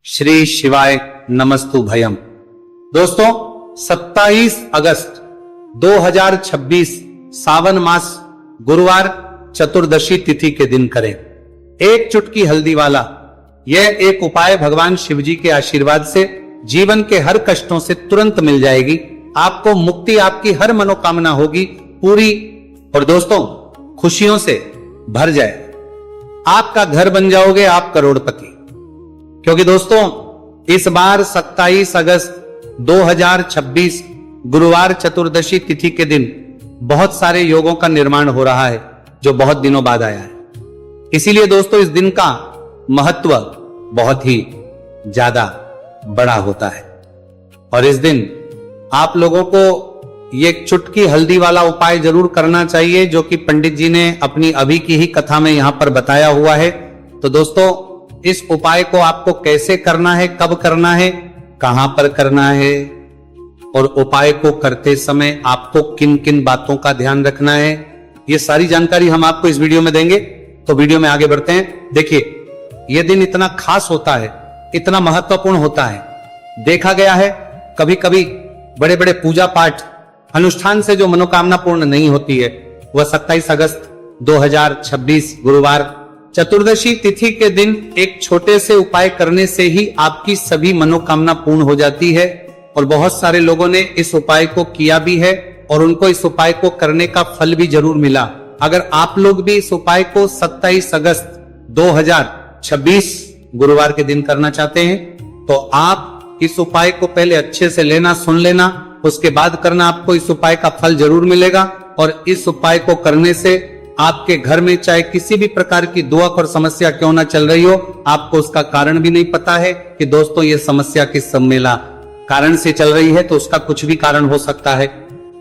श्री शिवाय नमस्तु भयम। दोस्तों 27 अगस्त 2026 सावन मास गुरुवार चतुर्दशी तिथि के दिन करें एक चुटकी हल्दी वाला यह एक उपाय भगवान शिव जी के आशीर्वाद से जीवन के हर कष्टों से तुरंत मिल जाएगी। आपको मुक्ति, आपकी हर मनोकामना होगी पूरी और दोस्तों खुशियों से भर जाए। आपका घर बन जाओगे आप करोड़पति। क्योंकि दोस्तों इस बार 27 अगस्त 2026 गुरुवार चतुर्दशी तिथि के दिन बहुत सारे योगों का निर्माण हो रहा है जो बहुत दिनों बाद आया है। इसीलिए दोस्तों इस दिन का महत्व बहुत ही ज्यादा बड़ा होता है और इस दिन आप लोगों को ये चुटकी हल्दी वाला उपाय जरूर करना चाहिए जो कि पंडित जी ने अपनी अभी की ही कथा में यहां पर बताया हुआ है। तो दोस्तों इस उपाय को आपको कैसे करना है, कब करना है, कहां पर करना है और उपाय को करते समय आपको किन किन बातों का ध्यान रखना है, ये सारी जानकारी हम आपको इस वीडियो में देंगे। तो वीडियो में आगे बढ़ते हैं। देखिए यह दिन इतना खास होता है, इतना महत्वपूर्ण होता है। देखा गया है कभी कभी बड़े बड़े पूजा पाठ अनुष्ठान से जो मनोकामना पूर्ण नहीं होती है वह 27 अगस्त 2026 गुरुवार चतुर्दशी तिथि के दिन एक छोटे से उपाय करने से ही आपकी सभी मनोकामना पूर्ण हो जाती है। और बहुत सारे लोगों ने इस उपाय को किया भी है और उनको इस उपाय को करने का फल भी जरूर मिला। अगर आप लोग भी इस उपाय को 27 अगस्त 2026 गुरुवार के दिन करना चाहते हैं तो आप इस उपाय को पहले अच्छे से लेना, सुन लेना, उसके बाद करना। आपको इस उपाय का फल जरूर मिलेगा और इस उपाय को करने से आपके घर में चाहे किसी भी प्रकार की दुख और समस्या क्यों ना चल रही हो, आपको उसका कारण भी नहीं पता है कि दोस्तों ये समस्या किस सम्मेला कारण से चल रही है। तो उसका कुछ भी कारण हो सकता है,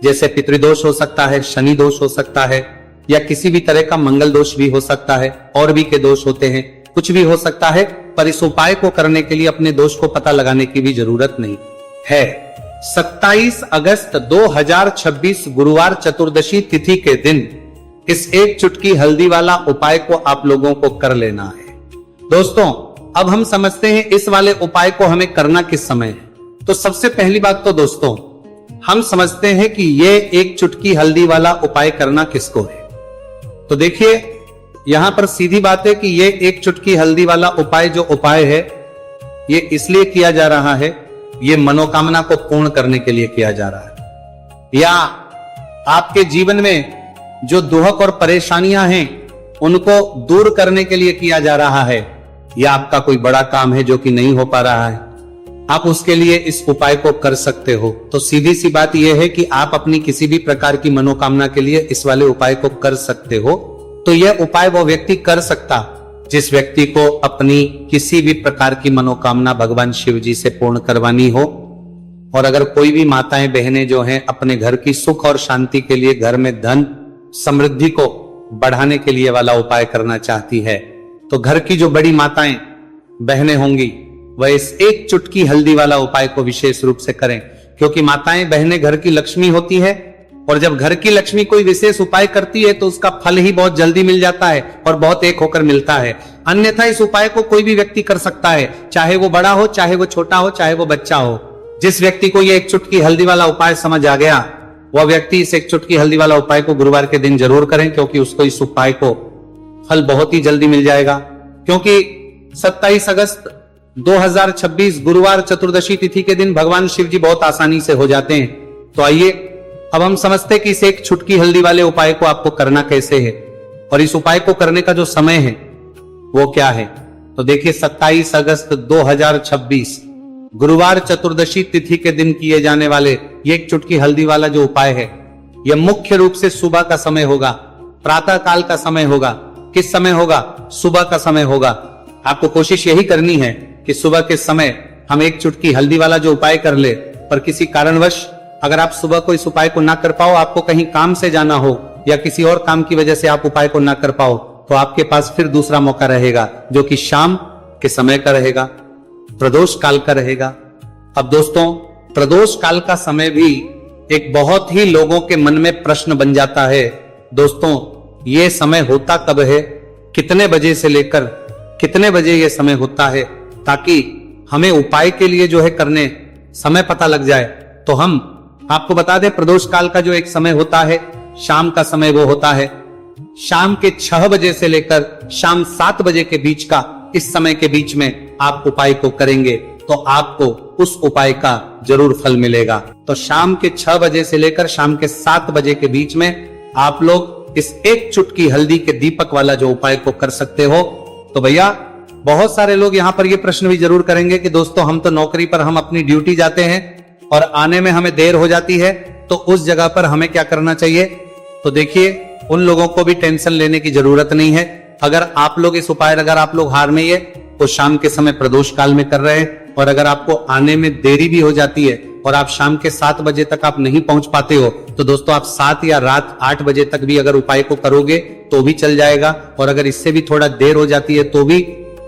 जैसे पितृदोष हो सकता है, शनि दोष हो सकता है या किसी भी तरह का मंगल दोष भी हो सकता है, और भी के दोष होते हैं, कुछ भी हो सकता है। पर इस उपाय को करने के लिए अपने दोष को पता लगाने की भी जरूरत नहीं है। 27 अगस्त 2026 गुरुवार चतुर्दशी तिथि के दिन इस एक चुटकी हल्दी वाला उपाय को आप लोगों को कर लेना है। दोस्तों अब हम समझते हैं इस वाले उपाय को हमें करना किस समय है। तो सबसे पहली बात तो दोस्तों हम समझते हैं कि ये एक चुटकी हल्दी वाला उपाय करना किसको है। तो देखिए यहां पर सीधी बात है कि ये एक चुटकी हल्दी वाला उपाय जो उपाय है ये इसलिए किया जा रहा है, ये मनोकामना को पूर्ण करने के लिए किया जा रहा है, या आपके जीवन में जो दुख और परेशानियां हैं उनको दूर करने के लिए किया जा रहा है, या आपका कोई बड़ा काम है जो कि नहीं हो पा रहा है, आप उसके लिए इस उपाय को कर सकते हो। तो सीधी सी बात यह है कि आप अपनी किसी भी प्रकार की मनोकामना के लिए इस वाले उपाय को कर सकते हो। तो यह उपाय वो व्यक्ति कर सकता जिस व्यक्ति को अपनी किसी भी प्रकार की मनोकामना भगवान शिव जी से पूर्ण करवानी हो। और अगर कोई भी माताएं बहनें जो हैं अपने घर की सुख और शांति के लिए, घर में धन समृद्धि को बढ़ाने के लिए वाला उपाय करना चाहती है, तो घर की जो बड़ी माताएं बहनें होंगी वह इस एक चुटकी हल्दी वाला उपाय को विशेष रूप से करें। क्योंकि माताएं बहनें घर की लक्ष्मी होती है और जब घर की लक्ष्मी कोई विशेष उपाय करती है तो उसका फल ही बहुत जल्दी मिल जाता है और बहुत एक होकर मिलता है। अन्यथा इस उपाय को कोई भी व्यक्ति कर सकता है, चाहे वो बड़ा हो, चाहे वो छोटा हो, चाहे वो बच्चा हो। जिस व्यक्ति को ये एक चुटकी हल्दी वाला उपाय समझ आ गया वह व्यक्ति इस एक चुटकी हल्दी वाला उपाय को गुरुवार के दिन जरूर करें, क्योंकि उसको इस उपाय को फल बहुत ही जल्दी मिल जाएगा। क्योंकि 27 अगस्त 2026 गुरुवार चतुर्दशी तिथि के दिन भगवान शिव जी बहुत आसानी से हो जाते हैं। तो आइए अब हम समझते हैं कि इस एक चुटकी हल्दी वाले उपाय को आपको करना कैसे है और इस उपाय को करने का जो समय है वो क्या है। तो देखिए 27 अगस्त 2026 गुरुवार चतुर्दशी तिथि के दिन किए जाने वाले ये एक चुटकी हल्दी वाला जो उपाय है यह मुख्य रूप से सुबह का समय होगा, प्रातः काल का समय होगा। किस समय होगा? सुबह का समय होगा। आपको कोशिश यही करनी है कि सुबह के समय हम एक चुटकी हल्दी वाला जो उपाय कर ले। पर किसी कारणवश अगर आप सुबह को इस उपाय को ना कर पाओ, आपको कहीं काम से जाना हो या किसी और काम की वजह से आप उपाय को ना कर पाओ, तो आपके पास फिर दूसरा मौका रहेगा जो कि शाम के समय का रहेगा, प्रदोष काल का रहेगा। अब दोस्तों प्रदोष काल का समय भी एक बहुत ही लोगों के मन में प्रश्न बन जाता है। दोस्तों ये समय होता कब है, कितने बजे से लेकर कितने बजे ये समय होता है, ताकि हमें उपाय के लिए जो है करने समय पता लग जाए, तो हम आपको बता दें प्रदोष काल का जो एक समय होता है, शाम का समय वो होता है शाम के 6 बजे से लेकर शाम 7 बजे के बीच का, इस समय के बीच में आप उपाय को करेंगे तो आपको उस उपाय का जरूर फल मिलेगा। तो शाम के 6 बजे से लेकर शाम के 7 बजे के बीच में आप लोग इस एक चुटकी हल्दी के दीपक वाला जो उपाय को कर सकते हो। तो भैया बहुत सारे लोग यहाँ पर ये प्रश्न भी जरूर करेंगे कि दोस्तों हम तो नौकरी पर हम अपनी ड्यूटी जाते हैं और आने में हमें देर हो जाती है, तो उस जगह पर हमें क्या करना चाहिए। तो देखिए उन लोगों को भी टेंशन लेने की जरूरत नहीं है। अगर आप लोग इस उपाय अगर आप लोग हार में ये तो शाम के समय प्रदोष काल में कर रहे हैं, और अगर आपको आने में देरी भी हो जाती है और आप शाम के 7 बजे तक आप नहीं पहुंच पाते हो, तो दोस्तों आप 7 या रात 8 बजे तक भी अगर उपाय को करोगे तो भी चल जाएगा। और अगर इससे भी थोड़ा देर हो जाती है तो भी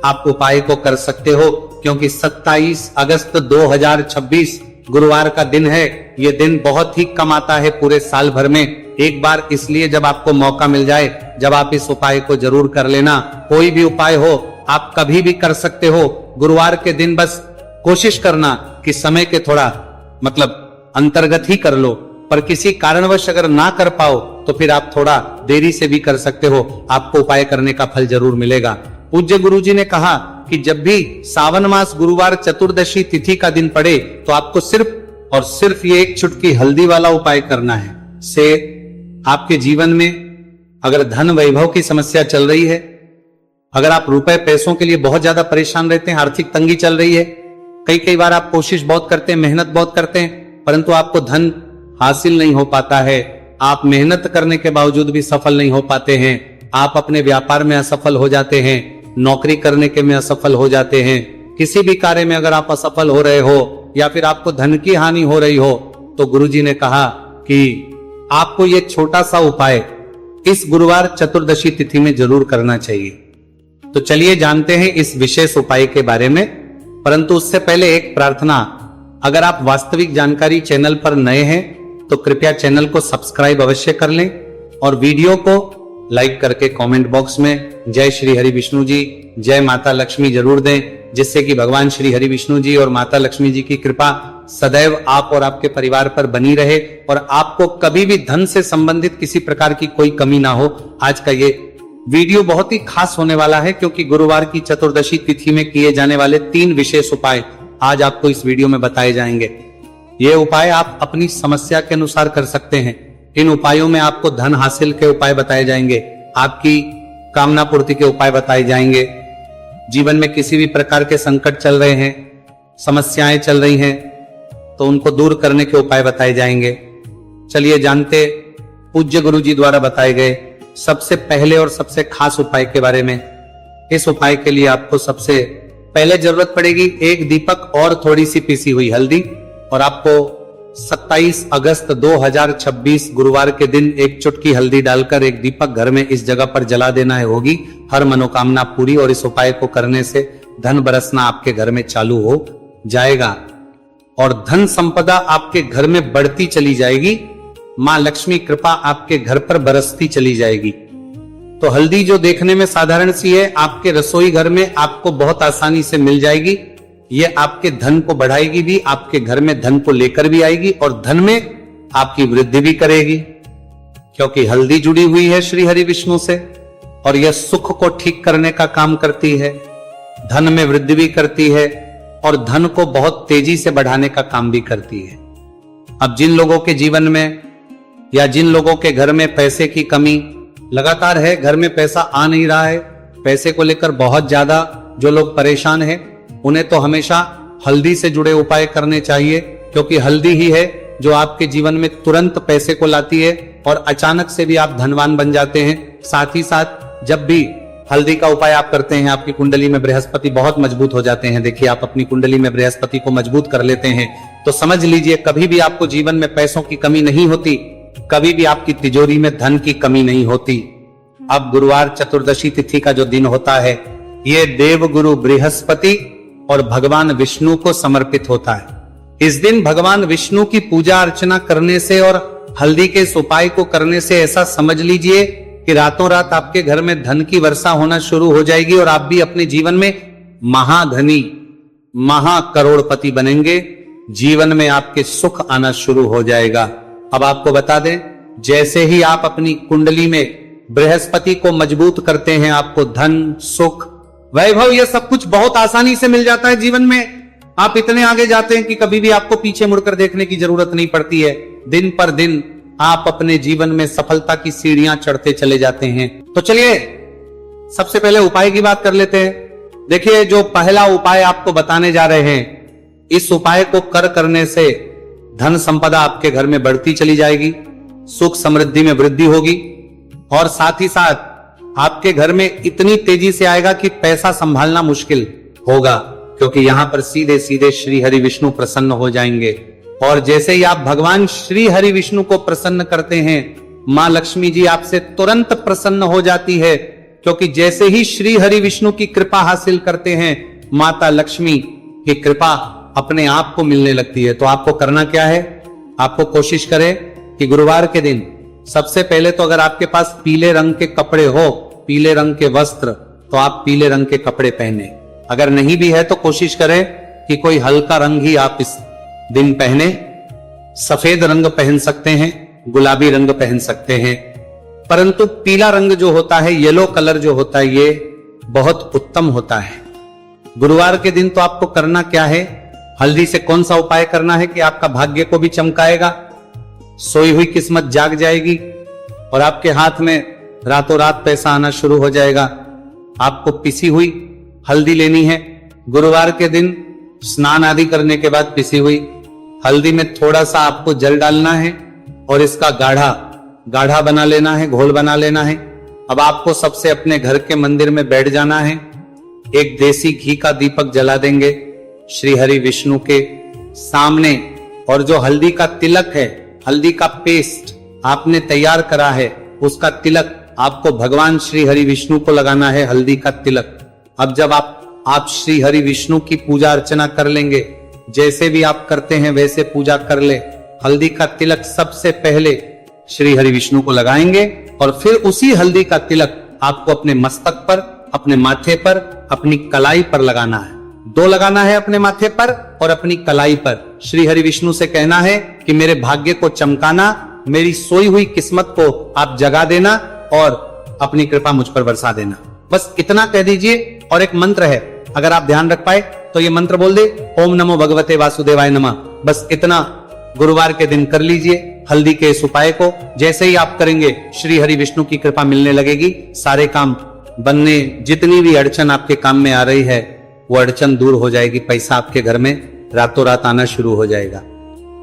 आप उपाय को कर सकते हो, क्योंकि 27 अगस्त 2026 गुरुवार का दिन है। ये दिन बहुत ही कम आता है पूरे साल भर में, एक बार इसलिए जब आपको मौका मिल जाए, जब आप इस उपाय को जरूर कर लेना। कोई भी उपाय हो आप कभी भी कर सकते हो, गुरुवार के दिन बस कोशिश करना कि समय के थोड़ा अंतर्गत ही कर लो, पर किसी कारणवश अगर ना कर पाओ तो फिर आप थोड़ा देरी से भी कर सकते हो, आपको उपाय करने का फल जरूर मिलेगा। पूज्य गुरुजी ने कहा कि जब भी सावन मास गुरुवार चतुर्दशी तिथि का दिन पड़े तो आपको सिर्फ और सिर्फ ये एक चुटकी हल्दी वाला उपाय करना है। से आपके जीवन में अगर धन वैभव की समस्या चल रही है, अगर आप रुपए पैसों के लिए बहुत ज्यादा परेशान रहते हैं, आर्थिक तंगी चल रही है, कई बार आप कोशिश बहुत करते हैं, मेहनत बहुत करते हैं, परंतु आपको धन हासिल नहीं हो पाता है, आप मेहनत करने के बावजूद भी सफल नहीं हो पाते हैं, आप अपने व्यापार में असफल हो जाते हैं, नौकरी करने के में असफल हो जाते हैं, किसी भी कार्य में अगर आप असफल हो रहे हो या फिर आपको धन की हानि हो रही हो, तो गुरुजी ने कहा कि आपको ये छोटा सा उपाय इस गुरुवार चतुर्दशी तिथि में जरूर करना चाहिए। तो चलिए जानते हैं इस विशेष उपाय के बारे में, परंतु उससे पहले एक प्रार्थना। अगर आप वास्तविक जानकारी चैनल पर नए हैं तो कृपया चैनल को सब्सक्राइब अवश्य कर लें और वीडियो को लाइक करके कमेंट बॉक्स में जय श्री हरि विष्णु जी, जय माता लक्ष्मी जरूर दें, जिससे कि भगवान श्री हरि विष्णु जी और माता लक्ष्मी जी की कृपा सदैव आप और आपके परिवार पर बनी रहे और आपको कभी भी धन से संबंधित किसी प्रकार की कोई कमी ना हो। आज का ये वीडियो बहुत ही खास होने वाला है, क्योंकि गुरुवार की चतुर्दशी तिथि में किए जाने वाले 3 विशेष उपाय आज आपको इस वीडियो में बताए जाएंगे। ये उपाय आप अपनी समस्या के अनुसार कर सकते हैं। इन उपायों में आपको धन हासिल के उपाय बताए जाएंगे, आपकी कामना पूर्ति के उपाय बताए जाएंगे, जीवन में किसी भी प्रकार के संकट चल रहे हैं, समस्याएं चल रही हैं तो उनको दूर करने के उपाय बताए जाएंगे। चलिए जानते पूज्य गुरु जी द्वारा बताए गए सबसे पहले और सबसे खास उपाय के बारे में। इस उपाय के लिए आपको सबसे पहले जरूरत पड़ेगी एक दीपक और थोड़ी सी पीसी हुई हल्दी, और आपको 27 अगस्त 2026 गुरुवार के दिन एक चुटकी हल्दी डालकर एक दीपक घर में इस जगह पर जला देना है। होगी हर मनोकामना पूरी, और इस उपाय को करने से धन बरसना आपके घर में चालू हो जाएगा और धन संपदा आपके घर में बढ़ती चली जाएगी। मां लक्ष्मी कृपा आपके घर पर बरसती चली जाएगी। तो हल्दी जो देखने में साधारण सी है, आपके रसोई घर में आपको बहुत आसानी से मिल जाएगी। ये आपके धन को बढ़ाएगी भी, आपके घर में धन को लेकर भी आएगी और धन में आपकी वृद्धि भी करेगी, क्योंकि हल्दी जुड़ी हुई है श्री हरि विष्णु से और यह सुख को ठीक करने का काम करती है, धन में वृद्धि भी करती है और धन को बहुत तेजी से बढ़ाने का काम भी करती है। अब जिन लोगों के जीवन में या जिन लोगों के घर में पैसे की कमी लगातार है, घर में पैसा आ नहीं रहा है, पैसे को लेकर बहुत ज्यादा जो लोग परेशान हैं, उन्हें तो हमेशा हल्दी से जुड़े उपाय करने चाहिए, क्योंकि हल्दी ही है जो आपके जीवन में तुरंत पैसे को लाती है और अचानक से भी आप धनवान बन जाते हैं। साथ ही साथ जब भी हल्दी का उपाय आप करते हैं, आपकी कुंडली में बृहस्पति बहुत मजबूत हो जाते हैं। देखिए आप अपनी कुंडली में बृहस्पति को मजबूत कर लेते हैं तो समझ लीजिए कभी भी आपको जीवन में पैसों की कमी नहीं होती, कभी भी आपकी तिजोरी में धन की कमी नहीं होती। अब गुरुवार चतुर्दशी तिथि का जो दिन होता है, ये देव गुरु बृहस्पति और भगवान विष्णु को समर्पित होता है। इस दिन भगवान विष्णु की पूजा अर्चना करने से और हल्दी के इस उपाय को करने से ऐसा समझ लीजिए कि रातों रात आपके घर में धन की वर्षा होना शुरू हो जाएगी और आप भी अपने जीवन में महाधनी महाकरोड़पति बनेंगे, जीवन में आपके सुख आना शुरू हो जाएगा। अब आपको बता दें, जैसे ही आप अपनी कुंडली में बृहस्पति को मजबूत करते हैं, आपको धन, सुख, वैभव, यह सब कुछ बहुत आसानी से मिल जाता है। जीवन में आप इतने आगे जाते हैं कि कभी भी आपको पीछे मुड़कर देखने की जरूरत नहीं पड़ती है। दिन पर दिन आप अपने जीवन में सफलता की सीढ़ियां चढ़ते चले जाते हैं। तो चलिए सबसे पहले उपाय की बात कर लेते हैं। देखिए, जो पहला उपाय आपको बताने जा रहे हैं, इस उपाय को करने से धन संपदा आपके घर में बढ़ती चली जाएगी, सुख समृद्धि में वृद्धि होगी और साथ ही साथ आपके घर में इतनी तेजी से आएगा कि पैसा संभालना मुश्किल होगा, क्योंकि यहां पर सीधे सीधे श्री हरि विष्णु प्रसन्न हो जाएंगे। और जैसे ही आप भगवान श्री हरि विष्णु को प्रसन्न करते हैं, मां लक्ष्मी जी आपसे तुरंत प्रसन्न हो जाती है, क्योंकि जैसे ही श्री हरि विष्णु की कृपा हासिल करते हैं, माता लक्ष्मी की कृपा अपने आप को मिलने लगती है। तो आपको करना क्या है? आपको कोशिश करें कि गुरुवार के दिन सबसे पहले तो अगर आपके पास पीले रंग के कपड़े हो, पीले रंग के वस्त्र, तो आप पीले रंग के कपड़े पहने। अगर नहीं भी है तो कोशिश करें कि कोई हल्का रंग ही आप इस दिन पहने। सफेद रंग पहन सकते हैं, गुलाबी रंग पहन सकते हैं, परंतु पीला रंग जो होता है, येलो कलर जो होता है, ये बहुत उत्तम होता है। गुरुवार के दिन तो आपको करना क्या है? हल्दी से कौन सा उपाय करना है कि आपका भाग्य को भी चमकाएगा, सोई हुई किस्मत जाग जाएगी और आपके हाथ में रातों रात पैसा आना शुरू हो जाएगा। आपको पिसी हुई हल्दी लेनी है। गुरुवार के दिन स्नान आदि करने के बाद पिसी हुई हल्दी में थोड़ा सा आपको जल डालना है और इसका गाढ़ा बना लेना है, घोल बना लेना है। अब आपको सबसे अपने घर के मंदिर में बैठ जाना है, एक देसी घी का दीपक जला देंगे श्री हरि विष्णु के सामने, और जो हल्दी का तिलक है, हल्दी का पेस्ट आपने तैयार करा है, उसका तिलक आपको भगवान श्री हरि विष्णु को लगाना है, हल्दी का तिलक। अब जब आप श्री हरि विष्णु की पूजा अर्चना कर लेंगे, जैसे भी आप करते हैं वैसे पूजा कर ले। हल्दी का तिलक सबसे पहले श्री हरि विष्णु को लगाएंगे और फिर उसी हल्दी का तिलक आपको अपने मस्तक पर, अपने माथे पर, अपनी कलाई पर लगाना है। दो लगाना है, अपने माथे पर और अपनी कलाई पर। श्री हरि विष्णु से कहना है कि मेरे भाग्य को चमकाना, मेरी सोई हुई किस्मत को आप जगा देना और अपनी कृपा मुझ पर बरसा देना। बस इतना कह दीजिए। और एक मंत्र है, अगर आप ध्यान रख पाए तो ये मंत्र बोल दे, ओम नमो भगवते वासुदेवाय नमः। बस इतना गुरुवार के दिन कर लीजिए हल्दी के इस उपाय को। जैसे ही आप करेंगे, श्री हरि विष्णु की कृपा मिलने लगेगी, सारे काम बनने, जितनी भी अड़चन आपके काम में आ रही है वो अड़चन दूर हो जाएगी, पैसा आपके घर में रातों रात आना शुरू हो जाएगा।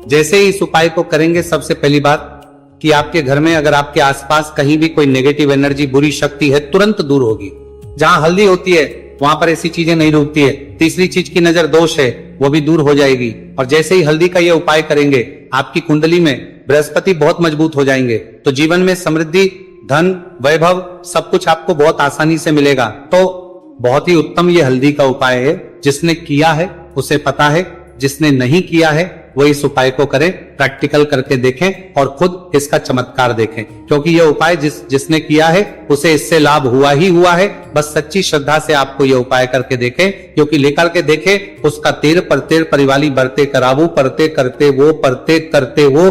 जैसे ही इस उपाय को करेंगे, सबसे पहली बात कि आपके घर में अगर आपके आसपास कहीं भी कोई नेगेटिव एनर्जी, बुरी शक्ति है, तुरंत दूर होगी। जहां हल्दी होती है वहां पर ऐसी चीजें नहीं रुकती है। तीसरी चीज की नजर दोष है, वो भी दूर हो जाएगी। और जैसे ही हल्दी का ये उपाय करेंगे, आपकी कुंडली में बृहस्पति बहुत मजबूत हो जाएंगे, तो जीवन में समृद्धि, धन, वैभव सब कुछ आपको बहुत आसानी से मिलेगा। तो बहुत ही उत्तम ये हल्दी का उपाय है। जिसने किया है उसे पता है, जिसने नहीं किया है वो इस उपाय को करें, प्रैक्टिकल करके देखें और खुद इसका चमत्कार देखें, क्योंकि यह उपाय जिसने किया है उसे इससे लाभ हुआ ही हुआ है। बस सच्ची श्रद्धा से आपको यह उपाय करके देखें, क्योंकि लेकर के देखें उसका तेर पर तेर परिवाली बरते करावू, परते करते वो, परते करते वो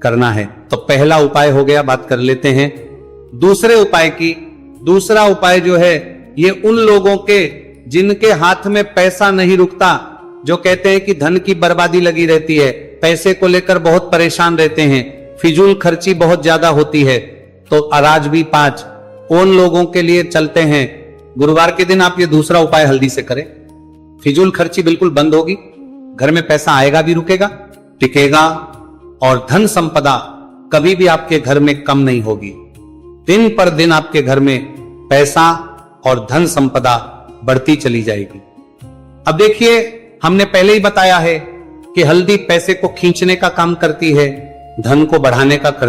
करना है। तो पहला उपाय हो गया। बात कर लेते हैं दूसरे उपाय की। दूसरा उपाय जो है, ये उन लोगों के जिनके हाथ में पैसा नहीं रुकता, जो कहते हैं कि धन की बर्बादी लगी रहती है, पैसे को लेकर बहुत परेशान रहते हैं, फिजूल खर्ची बहुत ज्यादा होती है, तो अराज भी 5 उन लोगों के लिए चलते हैं। गुरुवार के दिन आप ये दूसरा उपाय हल्दी से करें, फिजूल खर्ची बिल्कुल बंद होगी, घर में पैसा आएगा भी, रुकेगा, टिकेगा और धन संपदा कभी भी आपके घर में कम नहीं होगी। दिन पर दिन आपके घर में पैसा और धन संपदा बढ़ती चली जाएगी। अब देखिए, हमने पहले ही बताया है कि हल्दी पैसे को खींचने का काम करती है, धन को बढ़ाने का करती